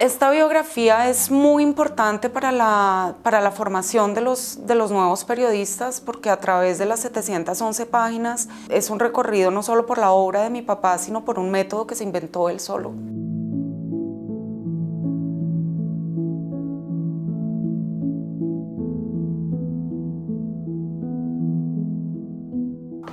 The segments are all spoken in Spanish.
Esta biografía es muy importante para la formación de los nuevos periodistas, porque a través de las 711 páginas es un recorrido no solo por la obra de mi papá, sino por un método que se inventó él solo.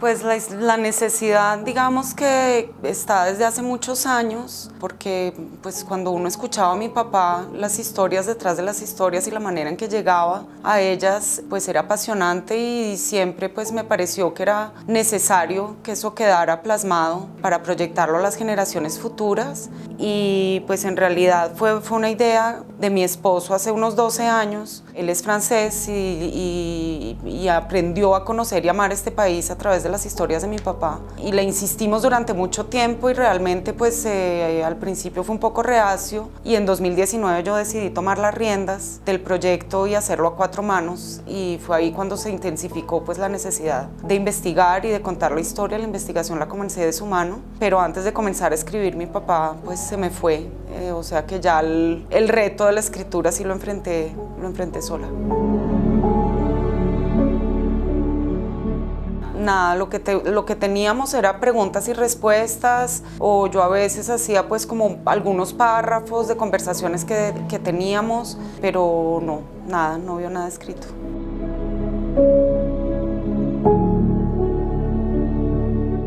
Pues la necesidad, digamos que está desde hace muchos años, porque pues cuando uno escuchaba a mi papá, las historias detrás de las historias y la manera en que llegaba a ellas, pues era apasionante y siempre pues me pareció que era necesario que eso quedara plasmado para proyectarlo a las generaciones futuras. Y pues en realidad fue una idea de mi esposo hace unos 12 años. Él es francés y aprendió a conocer y amar este país a través de las historias de mi papá, y le insistimos durante mucho tiempo y realmente pues al principio fue un poco reacio, y en 2019 yo decidí tomar las riendas del proyecto y hacerlo a 4 manos, y fue ahí cuando se intensificó pues la necesidad de investigar y de contar la historia. La investigación la comencé de su mano, pero antes de comenzar a escribir mi papá pues se me fue, o sea que ya el reto de la escritura sí lo enfrenté sola. Nada, lo que teníamos era preguntas y respuestas, o yo a veces hacía pues como algunos párrafos de conversaciones que teníamos, pero no vio nada escrito.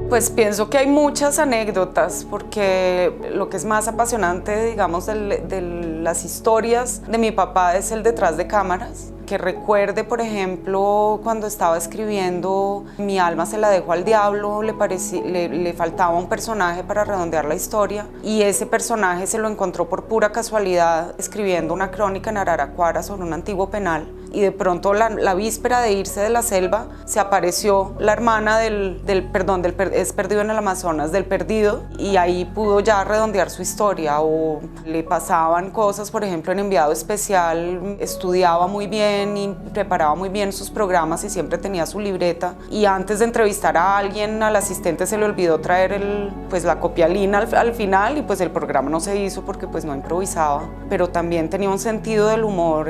Pues pienso que hay muchas anécdotas, porque lo que es más apasionante, digamos, de las historias de mi papá es el detrás de cámaras. Que recuerde, por ejemplo, cuando estaba escribiendo Mi alma se la dejo al diablo, le faltaba un personaje para redondear la historia, y ese personaje se lo encontró por pura casualidad escribiendo una crónica en Araraquara sobre un antiguo penal, y de pronto la víspera de irse de la selva se apareció la hermana es perdido en el Amazonas, del perdido, y ahí pudo ya redondear su historia. O le pasaban cosas, por ejemplo, en Enviado Especial estudiaba muy bien y preparaba muy bien sus programas y siempre tenía su libreta, y antes de entrevistar a alguien, al asistente se le olvidó traer la copialina al final, y pues el programa no se hizo porque pues no improvisaba, pero también tenía un sentido del humor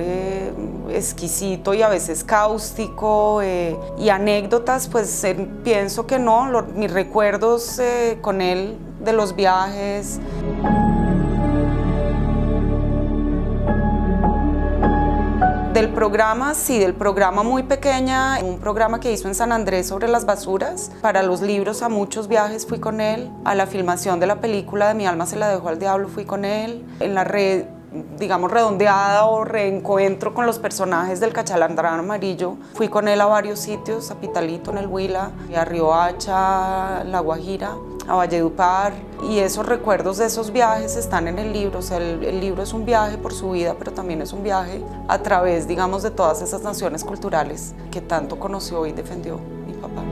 exquisito y a veces cáustico, y anécdotas, pues pienso que no, mis recuerdos con él de los viajes. Del programa, sí, del programa muy pequeña, un programa que hizo en San Andrés sobre las basuras. Para los libros, a muchos viajes fui con él. A la filmación de la película de Mi alma se la dejó al diablo fui con él. En la red, digamos, redondeada o reencuentro con los personajes del Cachalandrán Amarillo, fui con él a varios sitios, a Pitalito en el Huila, a Riohacha, La Guajira, a Valledupar, y esos recuerdos de esos viajes están en el libro. O sea, el libro es un viaje por su vida, pero también es un viaje a través, digamos, de todas esas naciones culturales que tanto conoció y defendió mi papá.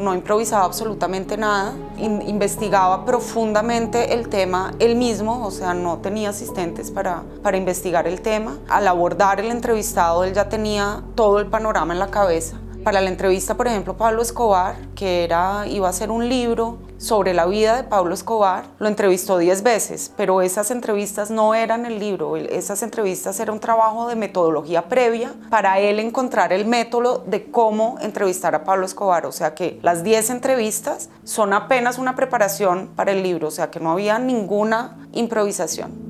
No improvisaba absolutamente nada, investigaba profundamente el tema él mismo, o sea, no tenía asistentes para investigar el tema. Al abordar el entrevistado, él ya tenía todo el panorama en la cabeza. Para la entrevista, por ejemplo, Pablo Escobar, que iba a ser un libro sobre la vida de Pablo Escobar, lo entrevistó 10 veces, pero esas entrevistas no eran el libro. Esas entrevistas eran un trabajo de metodología previa para él encontrar el método de cómo entrevistar a Pablo Escobar. O sea que las 10 entrevistas son apenas una preparación para el libro, o sea que no había ninguna improvisación.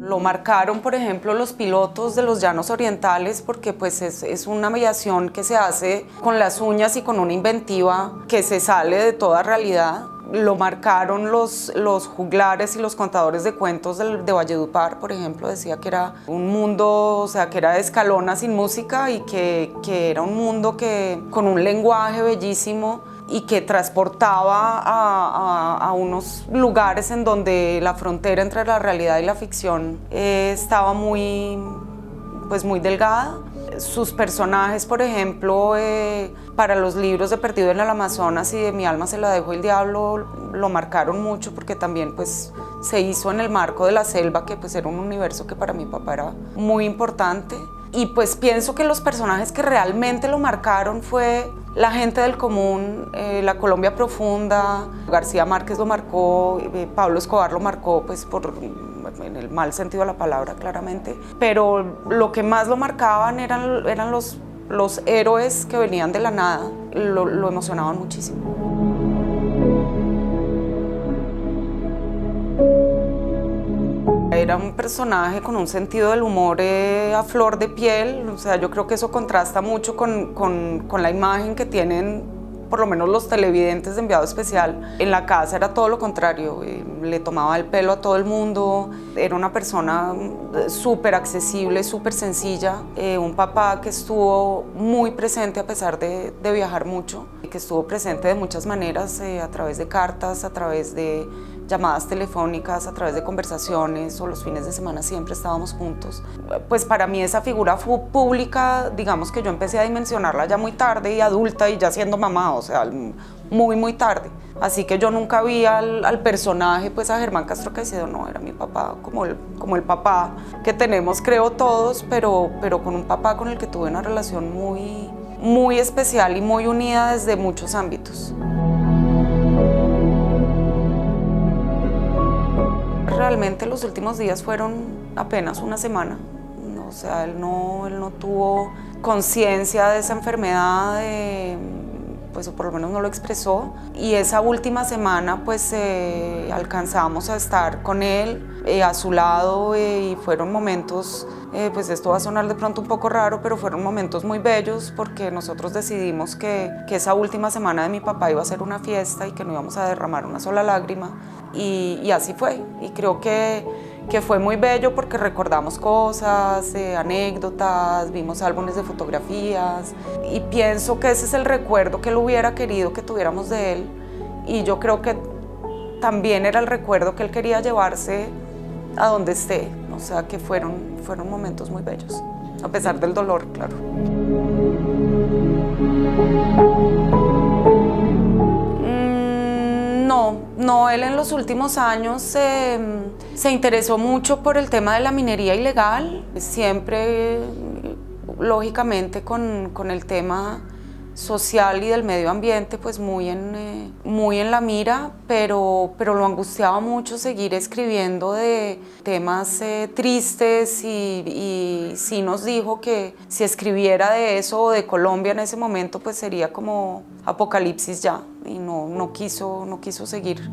Lo marcaron, por ejemplo, los pilotos de los Llanos Orientales, porque pues es una aviación que se hace con las uñas y con una inventiva que se sale de toda realidad. Lo marcaron los juglares y los contadores de cuentos de Valledupar, por ejemplo. Decía que era un mundo, o sea, que era de Escalona sin música, y que era un mundo con un lenguaje bellísimo, y que transportaba a unos lugares en donde la frontera entre la realidad y la ficción estaba muy delgada. Sus personajes, por ejemplo, para los libros de Perdido en el Amazonas y de Mi alma se la dejó el diablo, lo marcaron mucho, porque también pues se hizo en el marco de la selva, que pues era un universo que para mi papá era muy importante. Y pues pienso que los personajes que realmente lo marcaron fue la gente del común, la Colombia profunda. García Márquez lo marcó, Pablo Escobar lo marcó, pues en el mal sentido de la palabra, claramente. Pero lo que más lo marcaban eran los héroes que venían de la nada, lo emocionaban muchísimo. Era un personaje con un sentido del humor a flor de piel, o sea, yo creo que eso contrasta mucho con la imagen que tienen por lo menos los televidentes de Enviado Especial. En la casa era todo lo contrario, le tomaba el pelo a todo el mundo, era una persona súper accesible, súper sencilla, un papá que estuvo muy presente a pesar de viajar mucho, que estuvo presente de muchas maneras, a través de cartas, a través de llamadas telefónicas, a través de conversaciones, o los fines de semana siempre estábamos juntos. Pues para mí esa figura pública, digamos que yo empecé a dimensionarla ya muy tarde y adulta y ya siendo mamá, o sea, muy tarde. Así que yo nunca vi al personaje, pues a Germán Castro Caicedo, no, era mi papá, como el papá que tenemos creo todos, pero con un papá con el que tuve una relación muy especial y muy unida desde muchos ámbitos. Realmente los últimos días fueron apenas una semana, o sea, él no tuvo conciencia de esa enfermedad, pues o por lo menos no lo expresó, y esa última semana pues alcanzamos a estar con él, a su lado, y fueron momentos, pues esto va a sonar de pronto un poco raro, pero fueron momentos muy bellos porque nosotros decidimos que esa última semana de mi papá iba a ser una fiesta y que no íbamos a derramar una sola lágrima, y así fue, y creo que fue muy bello porque recordamos cosas, anécdotas, vimos álbumes de fotografías, y pienso que ese es el recuerdo que él hubiera querido que tuviéramos de él, y yo creo que también era el recuerdo que él quería llevarse a donde esté, o sea que fueron momentos muy bellos, a pesar del dolor, claro. No, él en los últimos años se interesó mucho por el tema de la minería ilegal, siempre lógicamente con el tema social y del medio ambiente pues muy en la mira, pero lo angustiaba mucho seguir escribiendo de temas tristes, y sí nos dijo que si escribiera de eso o de Colombia en ese momento pues sería como apocalipsis ya, y no quiso seguir.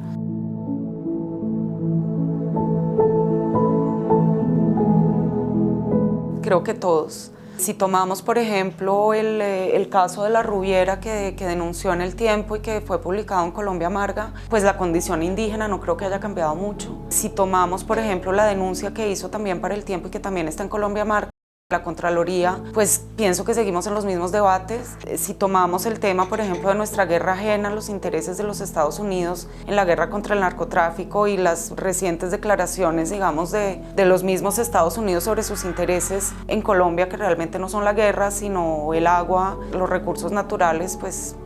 Creo que todos. Si tomamos, por ejemplo, el caso de la Rubiera que denunció en El Tiempo y que fue publicado en Colombia Amarga, pues la condición indígena no creo que haya cambiado mucho. Si tomamos, por ejemplo, la denuncia que hizo también para El Tiempo y que también está en Colombia Amarga, la Contraloría, pues pienso que seguimos en los mismos debates. Si tomamos el tema, por ejemplo, de nuestra guerra ajena, los intereses de los Estados Unidos en la guerra contra el narcotráfico y las recientes declaraciones, digamos, de los mismos Estados Unidos sobre sus intereses en Colombia, que realmente no son la guerra, sino el agua, los recursos naturales, pues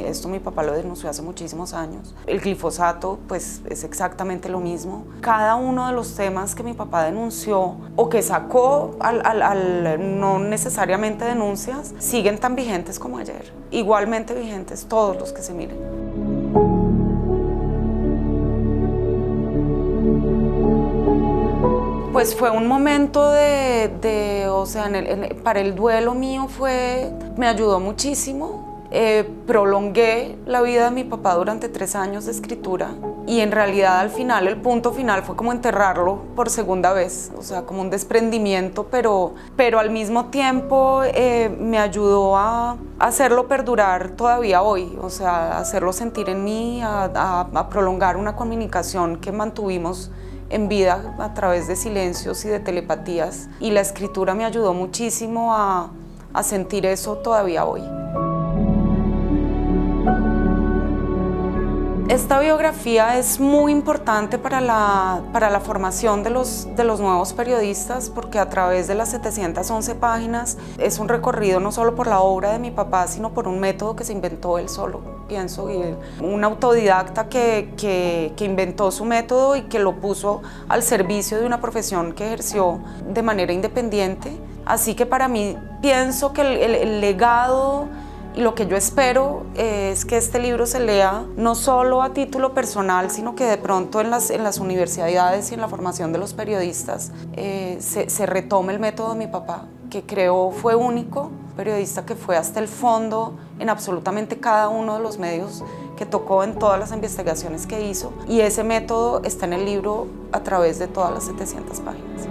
esto mi papá lo denunció hace muchísimos años. El glifosato, pues es exactamente lo mismo. Cada uno de los temas que mi papá denunció o que sacó no necesariamente denuncias, siguen tan vigentes como ayer. Igualmente vigentes todos los que se miren. Pues fue un momento o sea, para el duelo mío me ayudó muchísimo. Prolongué la vida de mi papá durante 3 años de escritura, y en realidad al final, el punto final fue como enterrarlo por segunda vez, o sea, como un desprendimiento, pero al mismo tiempo me ayudó a hacerlo perdurar todavía hoy, o sea, hacerlo sentir en mí, a prolongar una comunicación que mantuvimos en vida a través de silencios y de telepatías, y la escritura me ayudó muchísimo a sentir eso todavía hoy. Esta biografía es muy importante para la formación de los nuevos periodistas, porque a través de las 711 páginas es un recorrido no solo por la obra de mi papá, sino por un método que se inventó él solo, pienso, y un autodidacta que inventó su método y que lo puso al servicio de una profesión que ejerció de manera independiente Así que para mí pienso que el legado y lo que yo espero es que este libro se lea no solo a título personal, sino que de pronto en las universidades y en la formación de los periodistas se retome el método de mi papá, que creo fue único, periodista que fue hasta el fondo en absolutamente cada uno de los medios que tocó en todas las investigaciones que hizo, y ese método está en el libro a través de todas las 700 páginas.